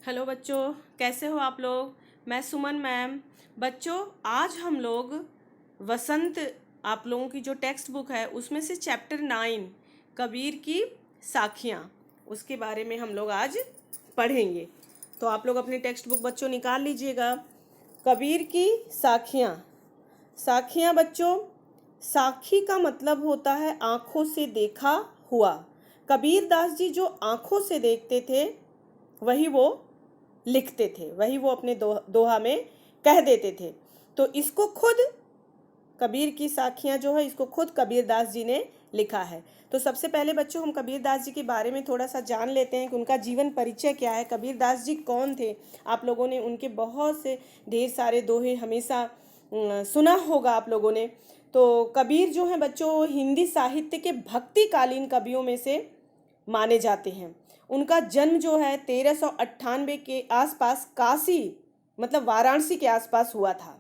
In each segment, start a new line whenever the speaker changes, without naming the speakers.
Hello बच्चों, कैसे हो आप लोग। मैं सुमन मैम। बच्चों, आज हम लोग वसंत, आप लोगों की जो टेक्स्ट बुक है उसमें से चैप्टर 9 कबीर की साखियाँ, उसके बारे में हम लोग आज पढ़ेंगे। तो आप लोग अपनी टेक्स्ट बुक बच्चों निकाल लीजिएगा। कबीर की साखियाँ। साखियाँ बच्चों, साखी का मतलब होता है आँखों से देखा हुआ। कबीर दास जी जो आँखों से देखते थे वही वो लिखते थे, वही वो अपने दोहा में कह देते थे। तो इसको खुद कबीर की साखियाँ जो है इसको खुद कबीर दास जी ने लिखा है। तो सबसे पहले बच्चों हम कबीर दास जी के बारे में थोड़ा सा जान लेते हैं कि उनका जीवन परिचय क्या है। कबीर दास जी कौन थे। आप लोगों ने उनके बहुत से ढेर सारे दोहे हमेशा सुना होगा आप लोगों ने। तो कबीर जो है बच्चों हिंदी साहित्य के भक्तिकालीन कवियों में से माने जाते हैं। उनका जन्म जो है 1398 के आसपास काशी मतलब वाराणसी के आसपास हुआ था।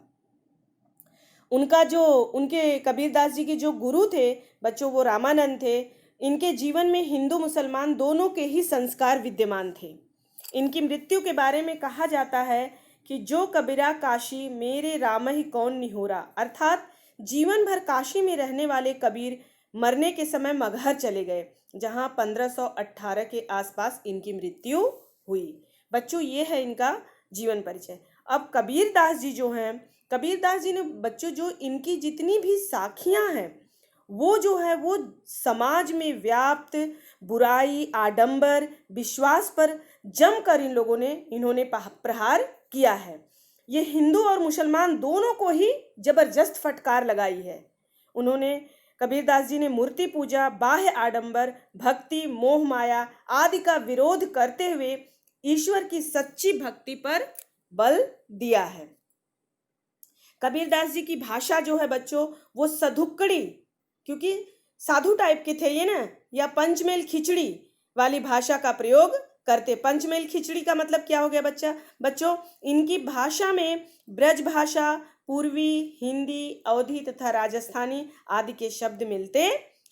उनका जो उनके कबीरदास जी के जो गुरु थे बच्चों वो रामानंद थे। इनके जीवन में हिंदू मुसलमान दोनों के ही संस्कार विद्यमान थे। इनकी मृत्यु के बारे में कहा जाता है कि जो कबीरा काशी मेरे राम ही कौन निहोरा, अर्थात जीवन भर काशी में रहने वाले कबीर मरने के समय मगहर चले गए, जहां 1518 के आसपास इनकी मृत्यु हुई। बच्चों ये है इनका जीवन परिचय। अब कबीर दास जी जो हैं, कबीर दास जी ने बच्चों जो इनकी जितनी भी साखियां हैं वो जो है वो समाज में व्याप्त बुराई, आडंबर, विश्वास पर जमकर इन्होंने प्रहार किया है। ये हिंदू और मुसलमान दोनों को ही जबरदस्त फटकार लगाई है। उन्होंने कबीरदास जी ने मूर्ति पूजा, बाह्य आडंबर, भक्ति, मोह माया आदि का विरोध करते हुए ईश्वर की सच्ची भक्ति पर बल दिया है। कबीरदास जी की भाषा जो है बच्चों वो सधुक्कड़ी, क्योंकि साधु टाइप के थे ये ना, या पंचमेल खिचड़ी वाली भाषा का प्रयोग करते। पंचमेल खिचड़ी का मतलब क्या हो गया बच्चों इनकी भाषा में ब्रज भाषा, पूर्वी, हिंदी, अवधी तथा राजस्थानी आदि के शब्द मिलते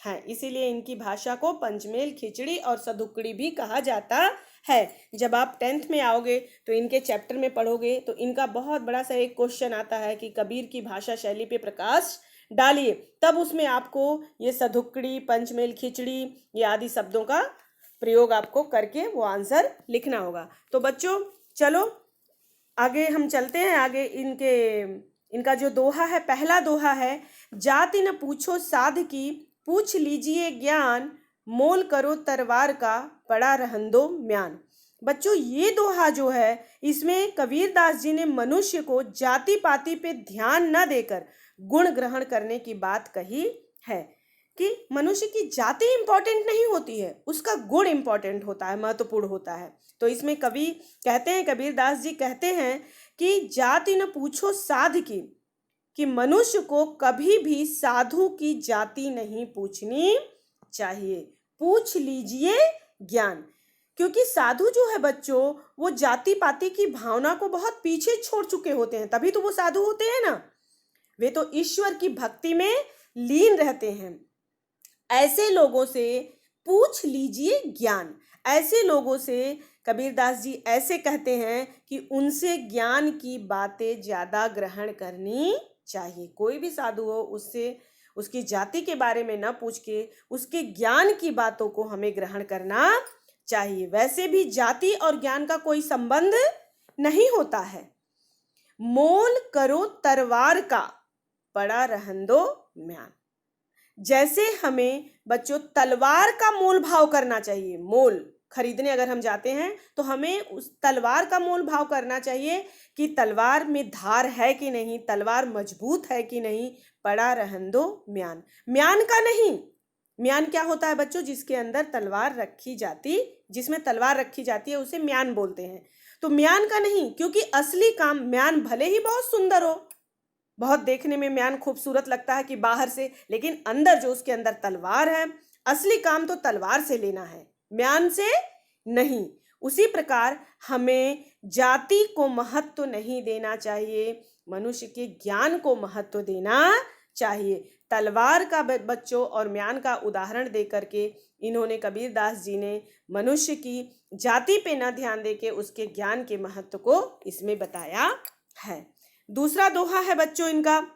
हैं। इसीलिए इनकी भाषा को पंचमेल खिचड़ी और सधुक्कड़ी भी कहा जाता है। जब आप 10th में आओगे तो इनके चैप्टर में पढ़ोगे तो इनका बहुत बड़ा सा एक क्वेश्चन आता है कि कबीर की भाषा शैली पे प्रकाश डालिए, तब उसमें आपको ये सधुक्कड़ी, पंचमेल खिचड़ी ये आदि शब्दों का प्रयोग आपको करके वो आंसर लिखना होगा। तो बच्चों चलो आगे हम चलते हैं। आगे इनका जो दोहा है, पहला दोहा है, जाति न पूछो साध की, पूछ लीजिए ज्ञान, मोल करो तरवार का, पड़ा रहन दो म्यान। बच्चों ये दोहा जो है इसमें कबीरदास जी ने मनुष्य को जाति पाति पे ध्यान न देकर गुण ग्रहण करने की बात कही है कि मनुष्य की जाति इंपॉर्टेंट नहीं होती है, उसका गुण इंपॉर्टेंट होता है, महत्वपूर्ण होता है। तो इसमें कवि कहते हैं, कबीरदास जी कहते हैं कि जाति न पूछो साध की, कि मनुष्य को कभी भी साधु की जाति नहीं पूछनी चाहिए, पूछ लीजिए ज्ञान। क्योंकि साधु जो है बच्चों वो जाति पाति की भावना को बहुत पीछे छोड़ चुके होते हैं, तभी तो वो साधु होते हैं ना। वे तो ईश्वर की भक्ति में लीन रहते हैं। ऐसे लोगों से पूछ लीजिए ज्ञान। ऐसे लोगों से कबीरदास जी ऐसे कहते हैं कि उनसे ज्ञान की बातें ज़्यादा ग्रहण करनी चाहिए। कोई भी साधु हो उससे उसकी जाति के बारे में न पूछ के उसके ज्ञान की बातों को हमें ग्रहण करना चाहिए। वैसे भी जाति और ज्ञान का कोई संबंध नहीं होता है। मोल करो तरवार का, पड़ा रहन दो म्यान। जैसे हमें बच्चों तलवार का मोल भाव करना चाहिए, मोल खरीदने अगर हम जाते हैं तो हमें उस तलवार का मोल भाव करना चाहिए कि तलवार में धार है कि नहीं, तलवार मजबूत है कि नहीं, पड़ा रहन दो म्यान। म्यान का नहीं। म्यान क्या होता है बच्चों, जिसके अंदर तलवार रखी जाती, जिसमें तलवार रखी जाती है उसे म्यान बोलते हैं। तो म्यान का नहीं, क्योंकि असली काम, म्यान भले ही बहुत सुंदर हो, बहुत देखने में म्यान खूबसूरत लगता है कि बाहर से, लेकिन अंदर जो उसके अंदर तलवार है, असली काम तो तलवार से लेना है, म्यान से नहीं। उसी प्रकार हमें जाति को महत्व नहीं देना चाहिए, मनुष्य के ज्ञान को महत्व देना चाहिए। तलवार का बच्चों और म्यान का उदाहरण दे करके इन्होंने कबीरदास जी ने मनुष्य की जाति पे न ध्यान देके उसके ज्ञान के महत्व को इसमें बताया है। दूसरा दोहा है बच्चों इनका,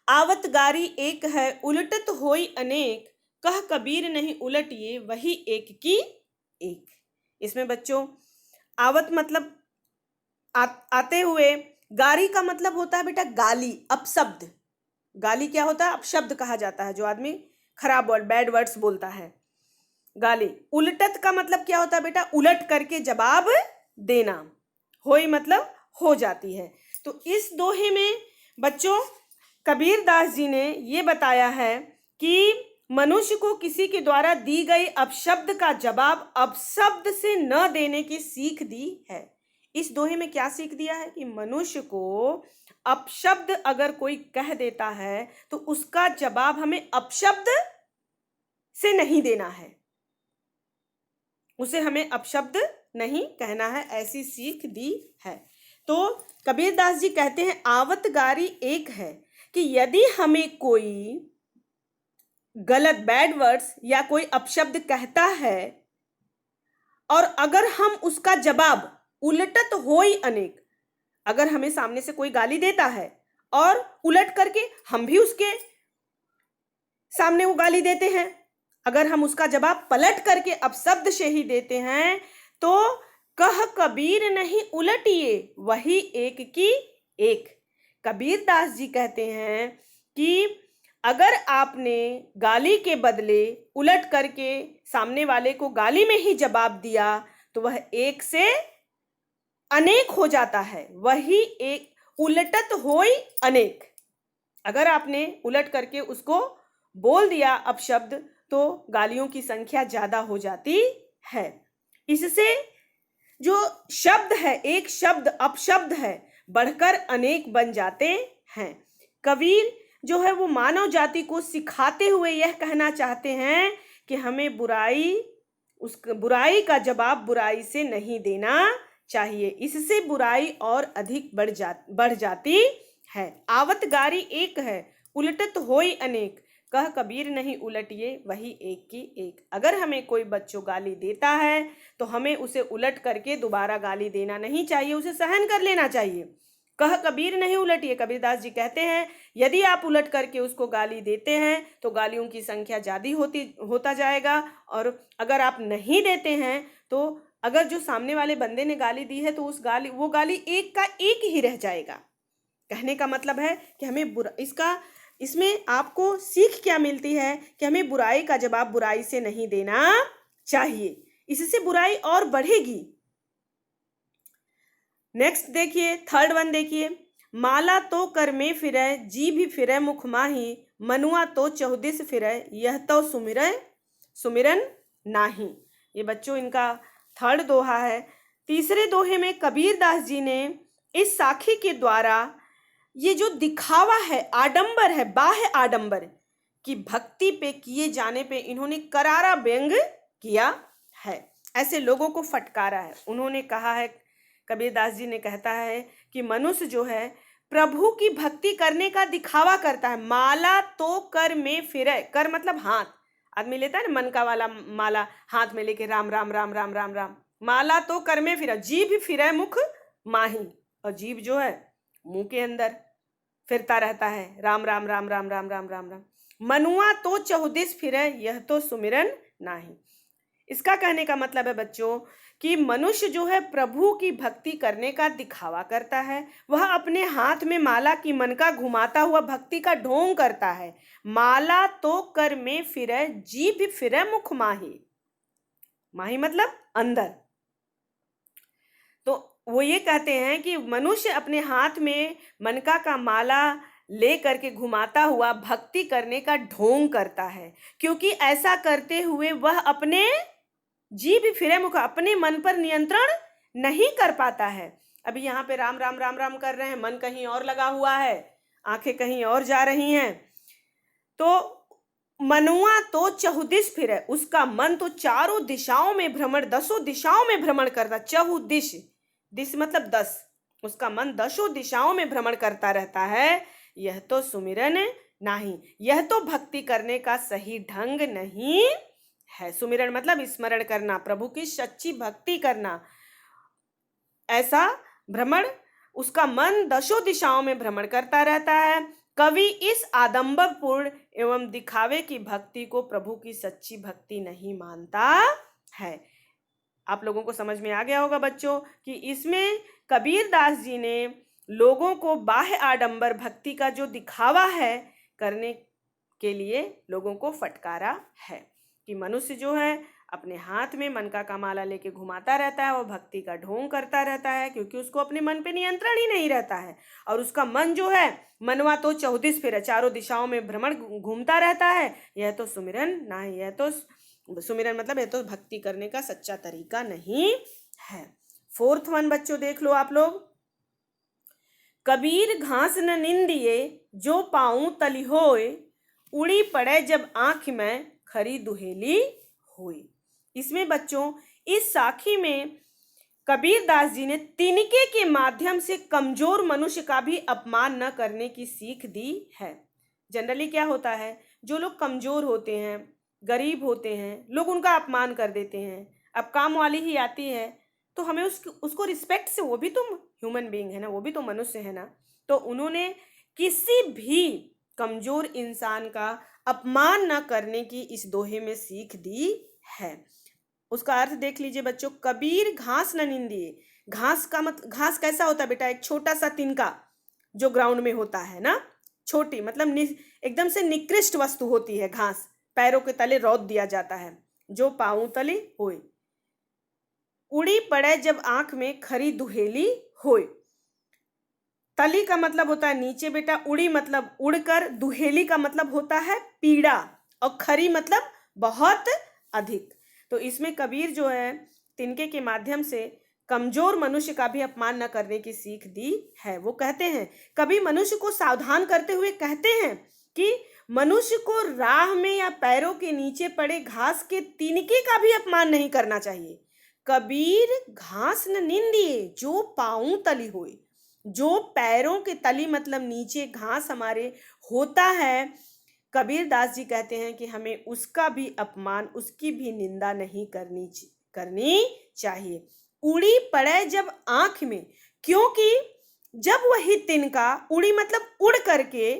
आवत गारी एक है उलटत होई अनेक, कह कबीर नहीं उलटिए वही एक की एक। इसमें बच्चों आवत मतलब आते हुए, गारी का मतलब होता है बेटा गाली, अपशब्द। गाली क्या होता है? अपशब्द कहा जाता है जो आदमी खराब वर्ड, बैड वर्ड्स बोलता है, गाली। उलटत का मतलब क्या होता है बेटा? उलट करके जवाब देना। होई मतलब हो जाती है। तो इस दोहे में बच्चों कबीरदास जी ने ये बताया है कि मनुष्य को किसी के द्वारा दी गई अपशब्द का जवाब अपशब्द से न देने की सीख दी है। इस दोहे में क्या सीख दिया है कि मनुष्य को अपशब्द अगर कोई कह देता है तो उसका जवाब हमें अपशब्द से नहीं देना है, उसे हमें अपशब्द नहीं कहना है, ऐसी सीख दी है। तो कबीरदास जी कहते हैं आवत गारी एक है कि यदि हमें कोई गलत बैड वर्ड्स या कोई अपशब्द कहता है और अगर हम उसका जवाब उलटत होई अनेक, अगर हमें सामने से कोई गाली देता है और उलट करके हम भी उसके सामने वो गाली देते हैं, अगर हम उसका जवाब पलट करके अपशब्द से ही देते हैं तो कह कबीर नहीं उलटिए वही एक की एक। कबीरदास जी कहते हैं कि अगर आपने गाली के बदले उलट करके सामने वाले को गाली में ही जवाब दिया तो वह एक से अनेक हो जाता है, वही एक, उलटत होई अनेक। अगर आपने उलट करके उसको बोल दिया अपशब्द तो गालियों की संख्या ज्यादा हो जाती है। इससे जो शब्द है, एक शब्द अपशब्द है, बढ़कर अनेक बन जाते हैं। कबीर जो है वो मानव जाति को सिखाते हुए यह कहना चाहते हैं कि हमें बुराई का जवाब बुराई से नहीं देना चाहिए, इससे बुराई और अधिक बढ़ जाती है। आवत गारी एक है उलटत होई अनेक, कह कबीर नहीं उलटिए वही एक की एक। अगर हमें कोई बच्चों गाली देता है तो हमें उसे उलट करके दोबारा गाली देना नहीं चाहिए, उसे सहन कर लेना चाहिए। कह कबीर नहीं उलटिए, कबीरदास जी कहते हैं यदि आप उलट करके उसको गाली देते हैं तो गालियों की संख्या ज्यादा होता जाएगा, और अगर आप नहीं देते हैं तो अगर जो सामने वाले बंदे ने गाली दी है तो वो गाली एक का एक ही रह जाएगा। कहने का मतलब है कि हमें इसमें आपको सीख क्या मिलती है कि हमें बुराई का जवाब बुराई से नहीं देना चाहिए, इससे बुराई और बढ़ेगी। नेक्स्ट देखिए, थर्ड वन देखिए, माला तो कर में फिरे जी भी फिरे मुख माही, मनुआ तो चौदिस फिरे यह तो सुमिरन नाही। ये बच्चों इनका थर्ड दोहा है। तीसरे दोहे में कबीरदास जी ने इस साखी के द्वारा ये जो दिखावा है, आडंबर है, बाह्य आडंबर की भक्ति पे किए जाने पे इन्होंने करारा व्यंग किया है, ऐसे लोगों को फटकारा है। उन्होंने कहा है, कबीरदास जी ने कहता है कि मनुष्य जो है प्रभु की भक्ति करने का दिखावा करता है। माला तो कर में फिरे, कर मतलब हाथ, आदमी लेता है ना मन का वाला माला हाथ में लेके राम राम राम राम राम राम, माला तो कर में फिरे, जीभ फिरे मुख माही, और जीभ जो है मुंह के अंदर फिरता रहता है राम राम राम राम राम राम राम राम। मनुआ तो चौदिस फिरे यह तो सुमिरन नाही। इसका कहने का मतलब है बच्चों कि मनुष्य जो है प्रभु की भक्ति करने का दिखावा करता है, वह अपने हाथ में माला की मनका घुमाता हुआ भक्ति का ढोंग करता है। माला तो कर में फिरे जीभ फिरे मुख माही, माही मतलब अंदर। तो वो ये कहते हैं कि मनुष्य अपने हाथ में मनका का माला ले करके घुमाता हुआ भक्ति करने का ढोंग करता है, क्योंकि ऐसा करते हुए वह अपने जीभ फिरे मुख, अपने मन पर नियंत्रण नहीं कर पाता है। अभी यहाँ पे राम राम राम राम कर रहे हैं, मन कहीं और लगा हुआ है, आंखें कहीं और जा रही हैं। तो मनुआ तो चहुदिश फिरे, उसका मन तो चारों दिशाओं में भ्रमण, 10 दिशाओं में भ्रमण करता। चहुदिश, दिश मतलब 10, उसका मन 10 दिशाओं में भ्रमण करता रहता है। यह तो सुमिरन नहीं, यह तो भक्ति करने का सही ढंग नहीं है। सुमिरन मतलब स्मरण करना, प्रभु की सच्ची भक्ति करना। ऐसा भ्रमण, उसका मन दशों दिशाओं में भ्रमण करता रहता है। कवि इस आडंबरपूर्ण एवं दिखावे की भक्ति को प्रभु की सच्ची भक्ति नहीं मानता है। आप लोगों को समझ में आ गया होगा बच्चों कि इसमें कबीर दास जी ने लोगों को बाह्य आडंबर भक्ति का जो दिखावा है करने के लिए लोगों को फटकारा है कि मनुष्य जो है अपने हाथ में मन का कमाला लेके घुमाता रहता है, वो भक्ति का ढोंग करता रहता है, क्योंकि उसको अपने मन पे नियंत्रण ही नहीं रहता है। और उसका मन जो है, मनवा तो 34 फेरा चारों दिशाओं में भ्रमण घूमता रहता है। यह तो सुमिरन नहीं, यह तो सुमिरन मतलब यह तो भक्ति करने का सच्चा तरीका नहीं है। 4th वन बच्चों देख लो आप लोग। कबीर घास न निंदिए जो पाऊं तली होए, उड़ी पड़े जब आंख में खरी दुहेली हुई। इसमें बच्चों इस साखी में कबीर दास जी ने तिनके के माध्यम से कमजोर मनुष्य का भी अपमान न करने की सीख दी है। जनरली क्या होता है, जो लोग कमजोर होते हैं, गरीब होते हैं, लोग उनका अपमान कर देते हैं। अब काम वाली ही आती है तो हमें उसको रिस्पेक्ट से, वो भी तो ह्यूमन बीइंग है ना, वो भी तो मनुष्य है ना, तो उन्होंने किसी भी कमजोर इंसान का अपमान न करने की इस दोहे में सीख दी है। उसका अर्थ देख लीजिए बच्चों। कबीर घास न निंदिए। घास का घास कैसा होता है बेटा? एक छोटा सा तिनका जो ग्राउंड में होता है ना, छोटी मतलब एकदम से निकृष्ट वस्तु होती है घास, पैरों के तले रौंद दिया जाता है। जो पाऊं तले होए, उड़ी पड़े जब आंख में खरी दुहेली होए। तली का मतलब होता है नीचे बेटा, उड़ी मतलब उड़कर, दुहेली का मतलब होता है पीड़ा, और खरी मतलब बहुत अधिक। तो इसमें कबीर जो है तिनके के माध्यम से कमजोर मनुष्य का भी अपमान न करने की सीख दी है। वो कहते हैं, कभी मनुष्य को सावधान करते हुए कहते हैं कि मनुष्य को राह में या पैरों के नीचे पड़े घास के तिनके का भी अपमान नहीं करना चाहिए। कबीर घास न निंदिए जो पाऊं तली होए। जो पैरों के तली मतलब नीचे घास हमारे होता है, कबीर दास जी कहते हैं कि हमें उसका भी अपमान, उसकी भी निंदा नहीं करनी चाहिए। उड़ी पड़े जब आंख में, क्योंकि जब वही तिनका, उड़ी मतलब उड़ करके,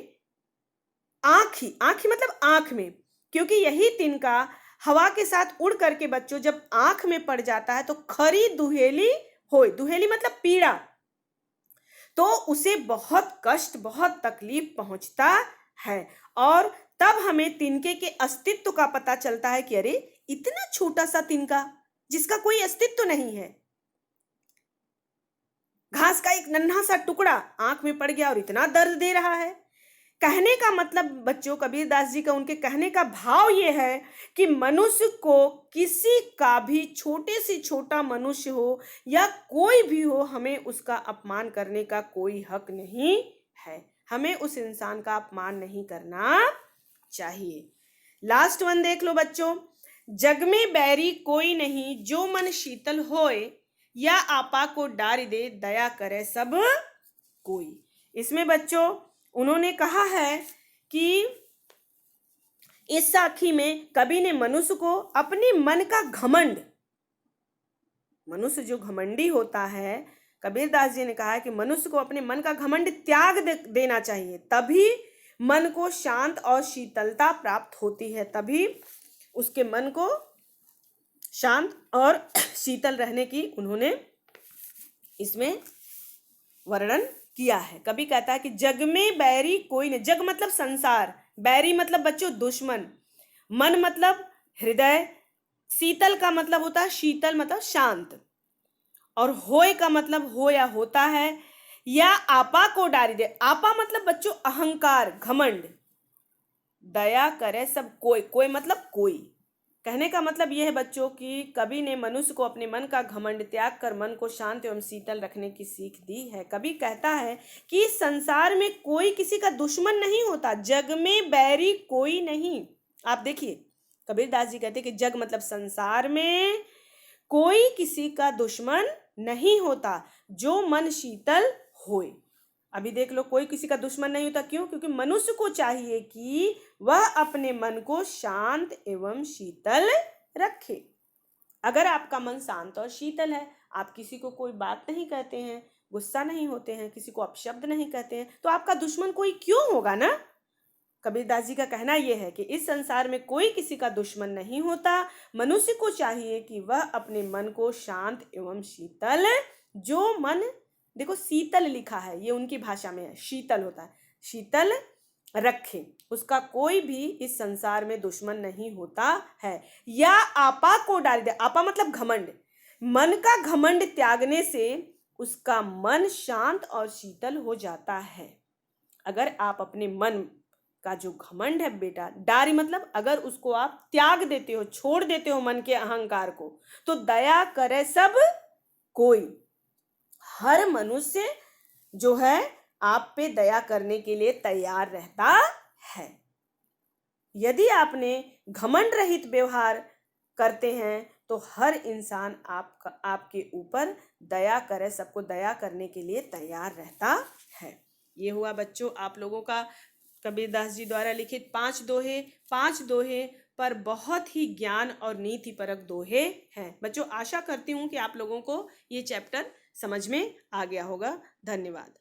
आंखी मतलब आंख में, क्योंकि यही तिनका हवा के साथ उड़ करके बच्चों जब आंख में पड़ जाता है तो खरी दुहेली होए। दुहेली मतलब पीड़ा, तो उसे बहुत कष्ट, बहुत तकलीफ पहुंचता है। और तब हमें तिनके के अस्तित्व का पता चलता है कि अरे इतना छोटा सा तिनका जिसका कोई अस्तित्व नहीं है, घास का एक नन्हा सा टुकड़ा आंख में पड़ गया और इतना दर्द दे रहा है। कहने का मतलब बच्चों, कबीर दास जी का, उनके कहने का भाव ये है कि मनुष्य को किसी का भी, छोटे से छोटा मनुष्य हो या कोई भी हो, हमें उसका अपमान करने का कोई हक नहीं है। हमें उस इंसान का अपमान नहीं करना चाहिए। लास्ट वन देख लो बच्चों। जग में बैरी कोई नहीं जो मन शीतल होए, या आपा को डार दे दया करे सब कोई। इसमें बच्चों उन्होंने कहा है कि इस साखी में कवि ने मनुष्य को अपने मन का घमंड, मनुष्य जो घमंडी होता है, कबीर दास जी ने कहा है कि मनुष्य को अपने मन का घमंड त्याग देना चाहिए, तभी मन को शांत और शीतलता प्राप्त होती है, तभी उसके मन को शांत और शीतल रहने की उन्होंने इसमें वर्णन किया है। कभी कहता है कि जग में बैरी कोई नहीं। जग मतलब संसार, बैरी मतलब बच्चों दुश्मन, मन मतलब हृदय, शीतल का मतलब होता है, शीतल मतलब शांत, और होय का मतलब हो या होता है, या आपा को डारी दे। आपा मतलब बच्चों अहंकार, घमंड। दया करे सब कोई, कोई मतलब कोई। कहने का मतलब यह है बच्चों कि कवि ने मनुष्य को अपने मन का घमंड त्याग कर मन को शांत एवं शीतल रखने की सीख दी है। कवि कहता है कि इस संसार में कोई किसी का दुश्मन नहीं होता, जग में बैरी कोई नहीं। आप देखिए, कबीर दास जी कहते कि जग मतलब संसार में कोई किसी का दुश्मन नहीं होता जो मन शीतल होए। अभी देख लो, कोई किसी का दुश्मन नहीं होता। क्यों? क्योंकि मनुष्य को चाहिए कि वह अपने मन को शांत एवं शीतल रखे। अगर आपका मन शांत और शीतल है, आप किसी को कोई बात नहीं कहते हैं, गुस्सा नहीं होते हैं, किसी को अपशब्द नहीं कहते हैं, तो आपका दुश्मन कोई क्यों होगा ना। कबीरदास जी का कहना यह है कि इस संसार में कोई किसी का दुश्मन नहीं होता। मनुष्य को चाहिए कि वह अपने मन को शांत एवं शीतल, जो मन, देखो शीतल लिखा है, ये उनकी भाषा में है, शीतल होता है, शीतल रखे। उसका कोई भी इस संसार में दुश्मन नहीं होता है। या आपा को डाल दे, आपा मतलब घमंड, मन का घमंड त्यागने से उसका मन शांत और शीतल हो जाता है। अगर आप अपने मन का जो घमंड है बेटा, डारी मतलब अगर उसको आप त्याग देते हो, छोड़ देते हो मन के अहंकार को, तो दया करे सब कोई। हर मनुष्य जो है आप पे दया करने के लिए तैयार रहता है। यदि आपने घमंड रहित व्यवहार करते हैं तो हर इंसान आपके ऊपर दया करे, सबको दया करने के लिए तैयार रहता है। ये हुआ बच्चों आप लोगों का कबीरदास जी द्वारा लिखित 5 दोहे। 5 दोहे पर बहुत ही ज्ञान और नीति परक दोहे हैं। बच्चों आशा करती हूँ कि आप लोगों को ये चैप्टर समझ में आ गया होगा। धन्यवाद।